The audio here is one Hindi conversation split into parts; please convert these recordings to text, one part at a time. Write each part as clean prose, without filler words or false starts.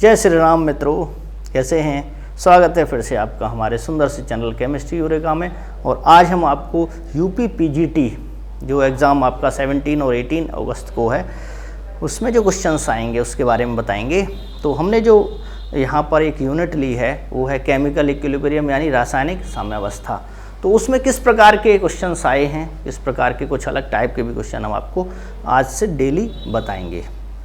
जय श्री राम मित्रों, कैसे हैं। स्वागत है फिर से आपका हमारे सुंदर से चैनल केमिस्ट्री यूरेका में। और आज हम आपको यूपी पीजीटी जो एग्ज़ाम आपका 17 और 18 अगस्त को है, उसमें जो क्वेश्चंस आएंगे उसके बारे में बताएंगे। तो हमने जो यहाँ पर एक यूनिट ली है वो है केमिकल इक्विलिब्रियम यानी रासायनिक साम्यावस्था। तो उसमें किस प्रकार के क्वेश्चंस आए हैं, किस प्रकार के कुछ अलग टाइप के भी क्वेश्चन हम आपको आज से डेली बताएंगे।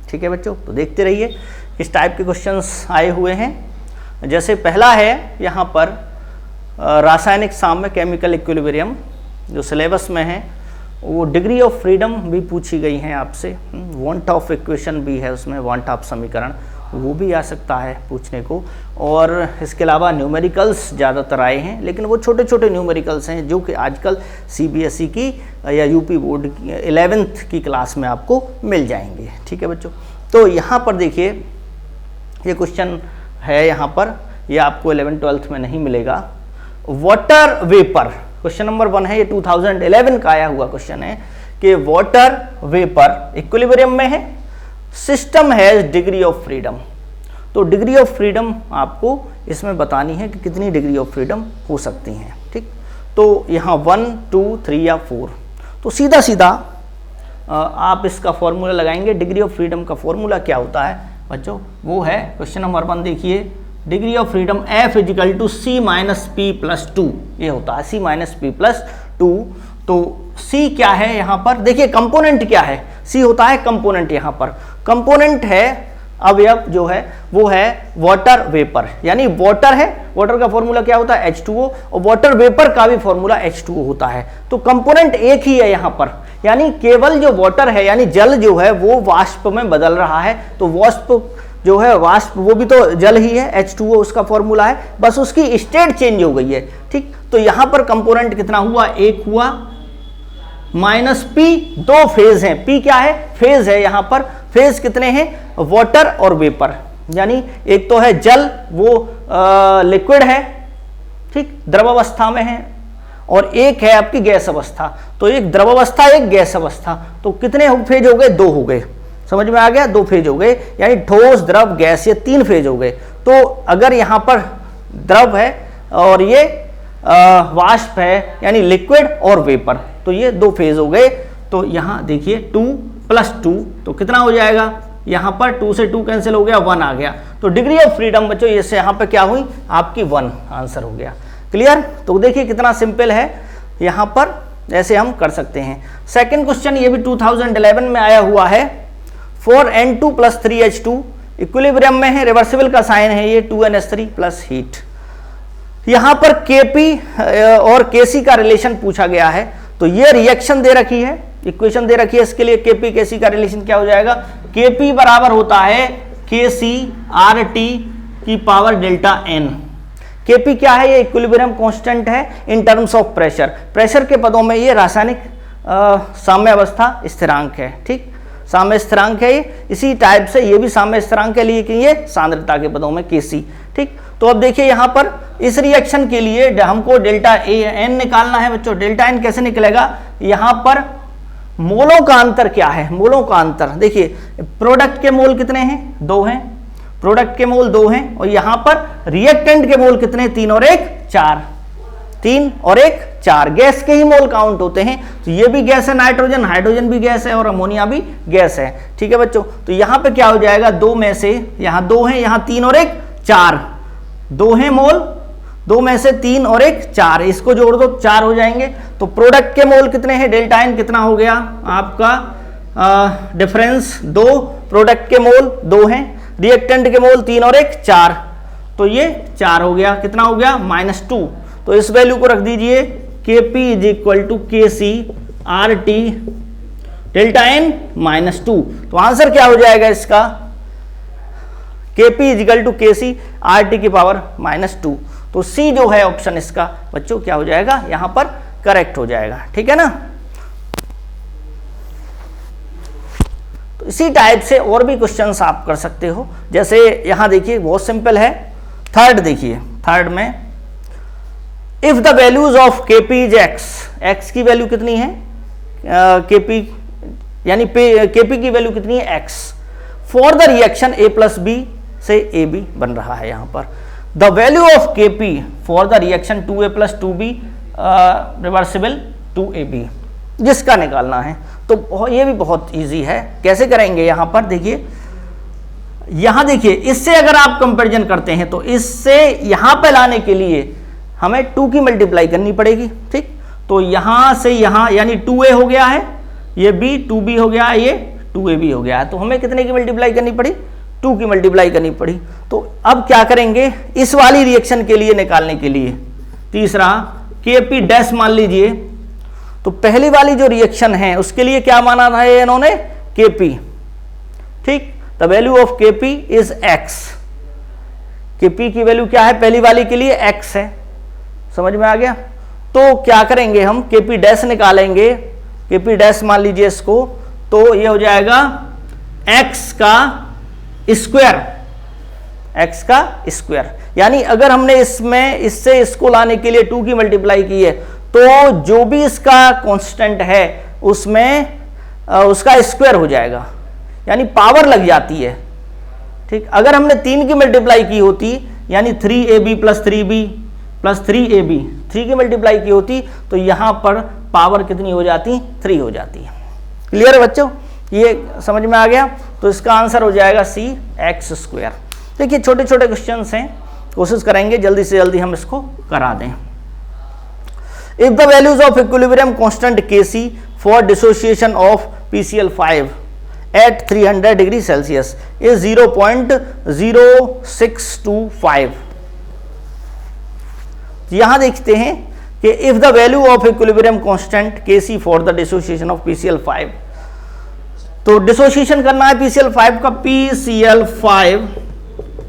ठीक है बच्चों, तो देखते रहिए किस टाइप के क्वेश्चंस आए हुए हैं। जैसे पहला है यहाँ पर रासायनिक साम्य केमिकल इक्विलिब्रियम जो सिलेबस में है, वो डिग्री ऑफ फ्रीडम भी पूछी गई हैं आपसे। वांट ऑफ इक्वेशन भी है उसमें, वांट ऑफ समीकरण वो भी आ सकता है पूछने को। और इसके अलावा न्यूमेरिकल्स ज़्यादातर आए हैं, लेकिन वो छोटे छोटे न्यूमेरिकल्स हैं जो कि आजकल सीबीएसई की या यूपी बोर्ड की 11th की क्लास में आपको मिल जाएंगे। ठीक है बच्चों, तो यहाँ पर देखिए ये क्वेश्चन है, यहाँ पर ये आपको 11th-12th में नहीं मिलेगा। वाटर वेपर क्वेश्चन नंबर 1 है, ये 2011 का आया हुआ क्वेश्चन है कि वाटर वेपर इक्विलिब्रियम में है, system has degree of freedom. तो डिग्री ऑफ फ्रीडम आपको इसमें बतानी है कि कितनी डिग्री ऑफ फ्रीडम हो सकती हैं। ठीक, तो यहाँ 1, 2, 3 या 4। तो सीधा सीधा आप इसका फॉर्मूला लगाएंगे। डिग्री ऑफ फ्रीडम का फॉर्मूला क्या होता है बच्चों, वो है क्वेश्चन नंबर 1 देखिए, degree of freedom F = C - P + 2 ये होता है, C - P + 2। तो C क्या है यहाँ पर, देखिए कंपोनेंट क्या है, C होता है कंपोनेंट। यहाँ पर कंपोनेंट है अवयव जो है वो है वाटर वेपर, यानी वाटर है, वाटर का फॉर्मूला क्या होता है H2O, और वाटर वेपर का भी फॉर्मूला H2O होता है। तो कंपोनेंट एक ही है यहाँ पर, यानी केवल जो वाटर है यानी जल जो है वो वाष्प में बदल रहा है। तो वाष्प जो है, वाष्प वो भी तो जल ही है, H2O उसका फॉर्मूला है, बस उसकी स्टेट चेंज हो गई है। ठीक, तो यहाँ पर कंपोनेंट कितना हुआ, एक हुआ, -P 2 फेज हैं। P क्या है, फेज है। यहाँ पर फेज कितने हैं, वाटर और वेपर, यानी एक तो है जल वो लिक्विड है, ठीक, द्रव अवस्था में है, और एक है आपकी गैस अवस्था। तो एक द्रव अवस्था एक गैस अवस्था। तो कितने फेज हो गए, 2 हो गए। समझ में आ गया, 2 फेज हो गए, यानी ठोस द्रव गैस, ये 3 फेज हो गए। तो अगर यहाँ पर द्रव है और ये वाष्प है यानी लिक्विड और वेपर, तो ये 2 फेज हो गए। तो यहाँ देखिए 2 + 2 तो कितना हो जाएगा, यहाँ पर 2 से 2 कैंसिल हो गया, 1 आ गया। तो डिग्री ऑफ फ्रीडम बच्चों ये से यहाँ पर क्या हुई आपकी 1 आंसर हो गया। क्लियर, तो देखिए कितना सिंपल है, यहाँ पर ऐसे हम कर सकते हैं। सेकंड क्वेश्चन ये भी 2011 में आया हुआ है, 4N2 + 3H2 इक्विलिब्रियम में है, रिवर्सिबल का साइन है ये, 2NH3 + हीट। यहाँ पर Kp और Kc का रिलेशन पूछा गया है। तो ये रिएक्शन दे रखी है, इक्वेशन दे रखी है, इसके लिए Kp Kc का रिलेशन क्या हो जाएगा, Kp बराबर होता है KcRT की पावर ΔN। Kp क्या है, ये इक्विलिब्रियम कांस्टेंट है in terms of pressure. Pressure के पदों में ये रासायनिक साम्यावस्था स्थिरांक है। ठीक, साम्य स्थिरांक है ये, इसी टाइप से ये भी साम्य स्थिरांक है, लेकिन ये सांद्रता के पदों में Kc। ठीक, तो अब देखिए यहाँ पर इस रिएक्शन के लिए हमको ΔN निकालना है बच्चों। ΔN कैसे निकलेगा, यहाँ पर मोलों का अंतर क्या है, मोलों का अंतर देखिए, प्रोडक्ट के मोल कितने हैं, 2 हैं, प्रोडक्ट के मोल 2 हैं, और यहाँ पर रिएक्टेंट के मोल कितने, 3 और 1 4, 3 और 1 4, गैस के ही मोल काउंट होते हैं। तो ये भी गैस है, नाइट्रोजन, हाइड्रोजन भी गैस है, और अमोनिया भी गैस है। ठीक है बच्चों, तो यहाँ पे क्या हो जाएगा, 2 में से यहाँ 2 हैं, यहाँ 3 और 1 4, 2 हैं मोल, 2 में से 3 और 1 4, इसको जोड़ दो 4 हो जाएंगे। तो प्रोडक्ट के मोल कितने हैं, ΔN कितना हो गया आपका डिफरेंस 2, प्रोडक्ट के मोल 2 हैं, रिएक्टेंट के मोल 3 और 1 4, तो ये 4 हो गया, कितना हो गया -2। तो इस वैल्यू को रख दीजिए, Kp = KcRT ΔN -2। तो आंसर क्या हो जाएगा इसका, Kp = KcRT की पावर -2। तो C जो है ऑप्शन इसका बच्चों क्या हो जाएगा, यहां पर करेक्ट हो जाएगा। ठीक है ना। तो इसी टाइप से और भी क्वेश्चंस आप कर सकते हो। जैसे यहां देखिए बहुत सिंपल है, थर्ड देखिए, थर्ड में if the values of Kp is x की वैल्यू कितनी है, Kp यानी Kp की वैल्यू कितनी है x, for the reaction A + B से ए बी बन रहा है यहाँ पर। द वैल्यू ऑफ के P for the reaction 2A + 2B reversible 2AB, जिसका निकालना है। तो ये भी बहुत इजी है, कैसे करेंगे यहाँ पर देखिए, यहाँ देखिए इससे अगर आप कंपैरिजन करते हैं तो इससे यहाँ पे लाने के लिए हमें 2 की मल्टीप्लाई करनी पड़ेगी, ठीक। तो यहाँ से यहाँ यानी 2A हो गया है, ये B 2B हो गया है, ये 2AB हो गया है। तो हमें कितने की मल्टीप्लाई करनी पड़ी, 2 की मल्टीप्लाई करनी पड़ी। तो अब क्या करेंगे इस वाली रिएक्शन के लिए निकालने के लिए, तीसरा Kp डैश मान लीजिए। तो पहली वाली जो रिएक्शन है उसके लिए क्या माना था इन्होंने, Kp, ठीक। The value of Kp is x, Kp की वैल्यू क्या है पहली वाली के लिए, x है, समझ में आ गया। तो क्या करेंगे हम Kp डैश निकालेंगे, Kp डैश मान लीजिए इसको, तो ये हो जाएगा x का स्क्वायर, x का स्क्वायर। यानी अगर हमने इसमें इससे इसको लाने के लिए 2 की मल्टीप्लाई की है तो जो भी इसका कांस्टेंट है उसमें उसका स्क्वायर हो जाएगा, यानी पावर लग जाती है, ठीक। अगर हमने 3 की मल्टीप्लाई की होती यानी 3AB + 3B + 3AB 3 की मल्टीप्लाई की होती तो यहां पर पावर कितनी हो जाती, 3 हो जाती है। क्लियर है बच्चों, ये समझ में आ गया। तो इसका आंसर हो जाएगा C x²। देखिए छोटे छोटे क्वेश्चंस हैं, कोशिश करेंगे जल्दी से जल्दी हम इसको करा दें। If the values of equilibrium constant Kc for dissociation of PCl5 at 300 degree Celsius is 0.0625। यहां देखते हैं कि if the value of equilibrium constant Kc for the dissociation of PCl5, तो डिसोसिएशन करना है PCl5 का, PCl5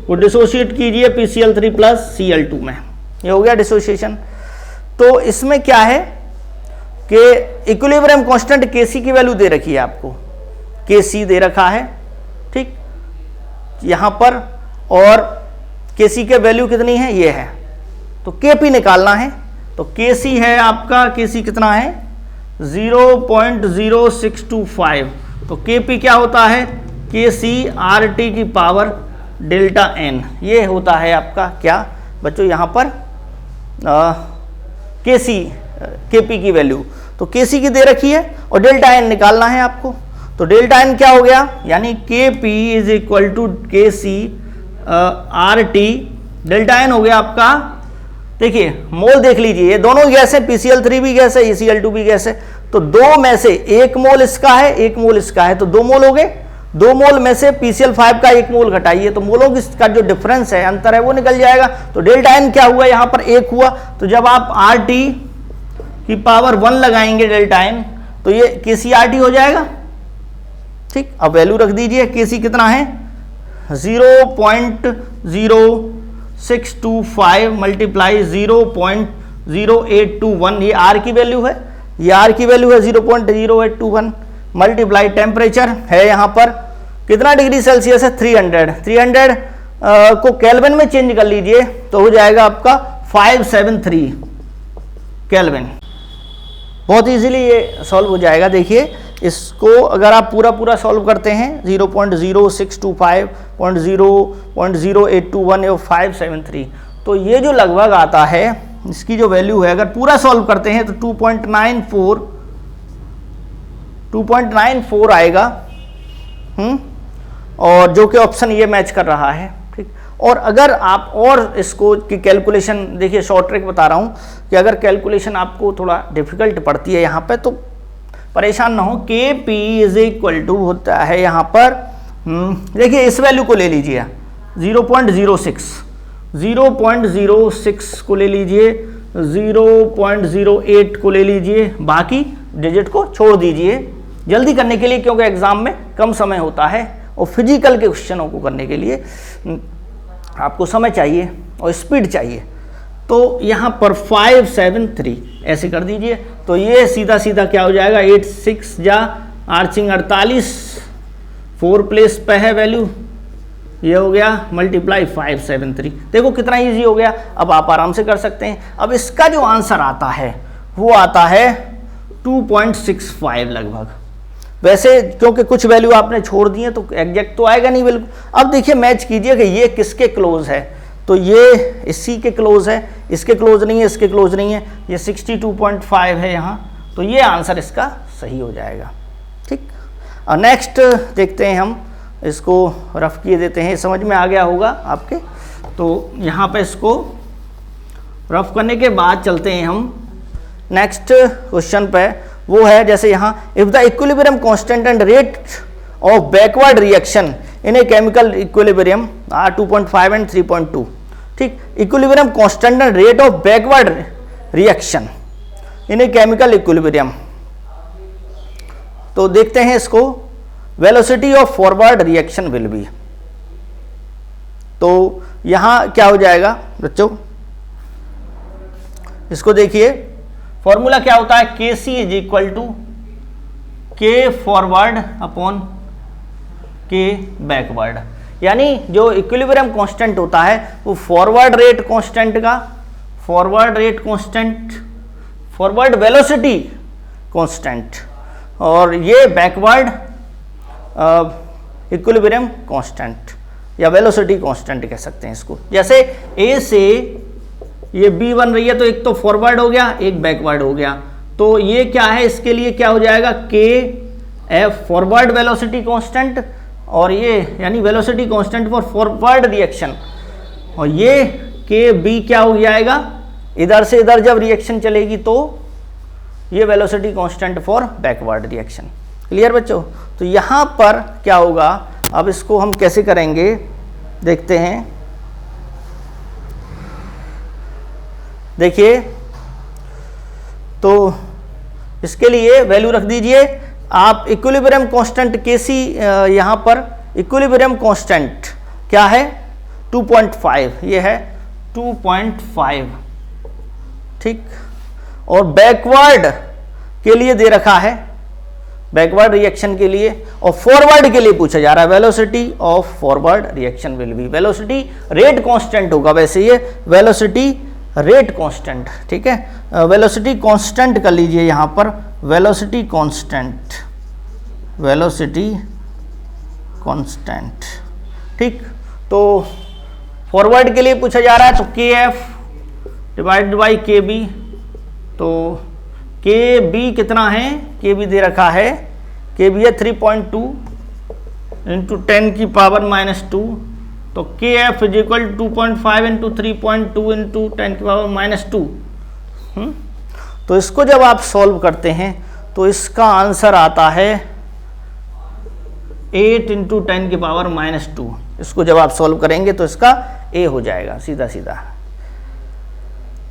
को डिसोशिएट कीजिए PCl3 + Cl2 में, ये हो गया डिसोसिएशन। तो इसमें क्या है कि इक्विलिब्रियम कांस्टेंट Kc की वैल्यू दे रखी है आपको, Kc दे रखा है, ठीक यहां पर, और Kc के वैल्यू कितनी है, ये है। तो Kp निकालना है, तो Kc है आपका, Kc कितना है 0.0625। तो Kp क्या होता है, Kc RT की पावर डेल्टा n, ये होता है आपका क्या बच्चों यहाँ पर Kp की वैल्यू। तो Kc की दे रखी है और डेल्टा n निकालना है आपको। तो डेल्टा n क्या हो गया, यानी Kp = Kc RT, delta n हो गया आपका। देखिए मोल देख लीजिए, ये दोनों गैस है, PCl3 भी गैस है, Cl2 भी गैस है। तो दो में से एक मोल इसका है, एक मोल इसका है, तो 2 मोल हो गए। 2 मोल में से PCl5 का 1 मोल घटाइए तो मोलों का जो डिफरेंस है, अंतर है, वो निकल जाएगा। तो डेल्टा n क्या हुआ, यहाँ पर 1 हुआ। तो जब आप RT की पावर 1 लगाएंगे डेल्टा n, तो ये Kc RT हो जाएगा, ठीक। अब वैल्यू रख दीजिए, Kc कितना है 0.0625 मल्टीप्लाई 0.0821, ये R की वैल्यू है, ये R की वैल्यू है 0.0821 मल्टीप्लाई टेम्परेचर है यहाँ पर कितना डिग्री सेल्सियस है, 300 को केल्विन में चेंज कर लीजिए तो हो जाएगा आपका 573 केल्विन। बहुत इजीली ये सॉल्व हो जाएगा। देखिए इसको अगर आप पूरा सॉल्व करते हैं 0.0625 0.0821 और 573, तो ये जो लगभग आता है इसकी जो वैल्यू है, अगर पूरा सॉल्व करते हैं तो 2.94 आएगा, और जो कि ऑप्शन ये मैच कर रहा है, ठीक। और अगर आप और इसको की कैलकुलेशन, देखिए शॉर्ट ट्रिक बता रहा हूँ कि अगर कैलकुलेशन आपको थोड़ा डिफिकल्ट पड़ती है यहाँ पे तो परेशान ना हो। Kp = होता है यहाँ पर, देखिए इस वैल्यू को ले लीजिए 0.06 को ले लीजिए, 0.08 को ले लीजिए, बाकी डिजिट को छोड़ दीजिए जल्दी करने के लिए, क्योंकि एग्जाम में कम समय होता है और फिजिकल के क्वेश्चनों को करने के लिए आपको समय चाहिए और स्पीड चाहिए। तो यहाँ पर 573 ऐसे कर दीजिए, तो ये सीधा सीधा क्या हो जाएगा 86 जा आर्चिंग 48, 4 प्लेस पे है वैल्यू, ये हो गया मल्टीप्लाई 573। देखो कितना इजी हो गया, अब आप आराम से कर सकते हैं। अब इसका जो आंसर आता है वो आता है 2.65 लगभग। वैसे क्योंकि कुछ वैल्यू आपने छोड़ दी है तो एग्जैक्ट तो आएगा नहीं बिल्कुल। अब देखिए मैच कीजिए कि ये किसके क्लोज है, तो ये इसी के क्लोज है, इसके क्लोज नहीं है, इसके क्लोज नहीं है, ये 62.5 है यहाँ, तो ये आंसर इसका सही हो जाएगा। ठीक, और नेक्स्ट देखते हैं हम, इसको रफ किए देते हैं, समझ में आ गया होगा आपके। तो यहाँ पे इसको रफ करने के बाद चलते हैं हम नेक्स्ट क्वेश्चन पे, वो है जैसे यहाँ if the equilibrium constant and rate of backward reaction in a chemical equilibrium are 2.5 and 3.2। ठीक, equilibrium constant and rate of backward reaction in a chemical equilibrium. तो देखते हैं इसको, velocity of forward reaction will be. तो यहां क्या हो जाएगा बच्चों, इसको देखिए, फॉर्मूला क्या होता है, के सी इज इक्वल टू के फॉरवर्ड अपॉन के बैकवर्ड। यानी जो इक्विलिब्रियम कांस्टेंट होता है वो फॉरवर्ड रेट कांस्टेंट का, forward rate constant, forward velocity constant, और ये बैकवर्ड इक्विलिब्रियम कांस्टेंट या वेलोसिटी कांस्टेंट कह सकते हैं इसको। जैसे ए से ये बी बन रही है तो एक तो फॉरवर्ड हो गया, एक बैकवर्ड हो गया, तो ये क्या है, इसके लिए क्या हो जाएगा, के एफ फॉरवर्ड वेलोसिटी कांस्टेंट, और ये यानी velocity constant for forward reaction, और ये के बी क्या हो जाएगा, इधर से इधर जब रिएक्शन चलेगी तो ये velocity constant for backward reaction. Clear बच्चों। तो यहां पर क्या होगा, अब इसको हम कैसे करेंगे देखते हैं। देखिए, तो इसके लिए वैल्यू रख दीजिए आप, इक्विलिब्रियम कांस्टेंट के सी, यहां पर इक्विलिब्रियम कांस्टेंट क्या है 2.5, ये है 2.5। ठीक, और बैकवर्ड के लिए दे रखा है, बैकवर्ड रिएक्शन के लिए, और फॉरवर्ड के लिए पूछा जा रहा है velocity of forward reaction will B. Velocity rate constant होगा, वैसे ये वेलोसिटी रेट कांस्टेंट। ठीक है, वेलोसिटी कांस्टेंट कर लीजिए यहां पर, वेलोसिटी कांस्टेंट, वेलोसिटी कांस्टेंट। ठीक, तो फॉरवर्ड के लिए पूछा जा रहा है तो के एफ डिवाइडेड बाई के बी, तो के बी कितना है, के बी दे रखा है, के बी है 3.2 इंटू 10 की पावर -2, तो के F is equal 2.5 into 3.2 into 10 की पावर -2। तो इसको जब आप सॉल्व करते हैं तो इसका आंसर आता है 8 इंटू 10 की पावर -2। इसको जब आप सॉल्व करेंगे तो इसका ए हो जाएगा सीधा सीधा।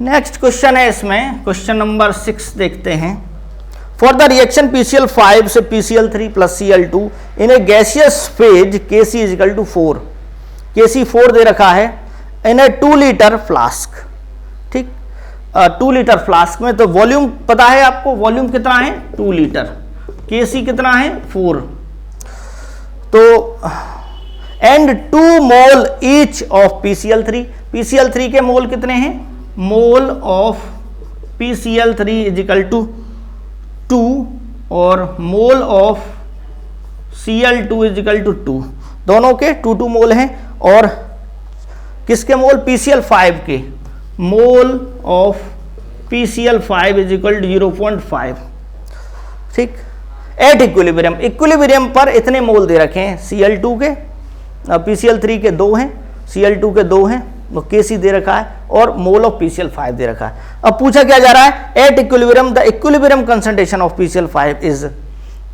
नेक्स्ट क्वेश्चन है, इसमें क्वेश्चन नंबर 6 देखते हैं। फॉर द रिएक्शन PCl5 से PCl3 plus Cl2 in a gaseous phase Kc is equal to 4, Kc 4 दे रखा है इन ए 2 लीटर फ्लास्क। ठीक, 2 लीटर फ्लास्क में, तो वॉल्यूम पता है आपको, वॉल्यूम कितना है 2 लीटर, Kc कितना है 4, तो and 2 mole each of PCl3, PCl3 के मोल कितने हैं, mole of PCl3 is equal to 2 और mole of Cl2 is equal to 2, दोनों के 2 मोल हैं, और किसके मोल, PCl5 के, mole of PCl5 is equal to 0.5। ठीक, एट इक्विलिब्रियम, इक्विलिब्रियम पर इतने मोल दे रखे हैं, Cl2 के, PCl3 के 2 हैं, Cl2 के 2 हैं, वो Kc दे रखा है, और मोल ऑफ PCl5 दे रखा है। अब पूछा क्या जा रहा है, at equilibrium the equilibrium concentration of PCl5 is,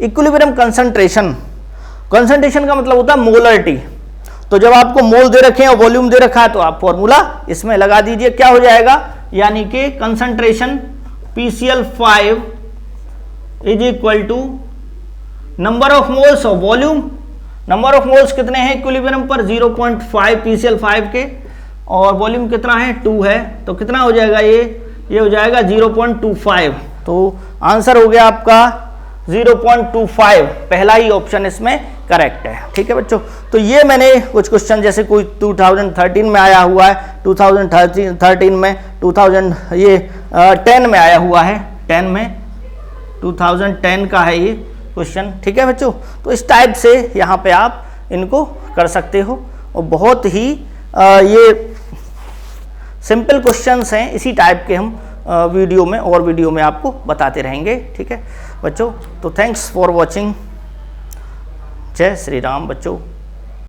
equilibrium concentration, concentration का मतलब होता है मोलरिटी, तो जब आपको मोल दे रखे हैं और वॉल्यूम दे रखा है तो आप फॉर्मूला इसमें लगा दीजिए, क्या हो जाएगा, यानी कि concentration PCl5 is equal to number of moles of volume, number of moles कितने हैं इक्विलिब्रियम पर 0.5 PCl5 के, और वॉल्यूम कितना है 2 है, तो कितना हो जाएगा ये हो जाएगा 0.25। तो आंसर हो गया आपका 0.25, पहला ही ऑप्शन इसमें करेक्ट है। ठीक है बच्चों, तो ये मैंने कुछ क्वेश्चन, जैसे कोई 2013 में आया हुआ है, 2013 में 10 में आया हुआ है, 10 में 2010 का है ये क्वेश्चन, ठीक है बच्चों। तो इस टाइप से यहाँ पे आप इनको कर सकते हो और बहुत ही ये सिंपल क्वेश्चंस हैं। इसी टाइप के हम वीडियो में और वीडियो में आपको बताते रहेंगे, ठीक है बच्चों। तो थैंक्स फॉर वॉचिंग। जय श्री राम बच्चों।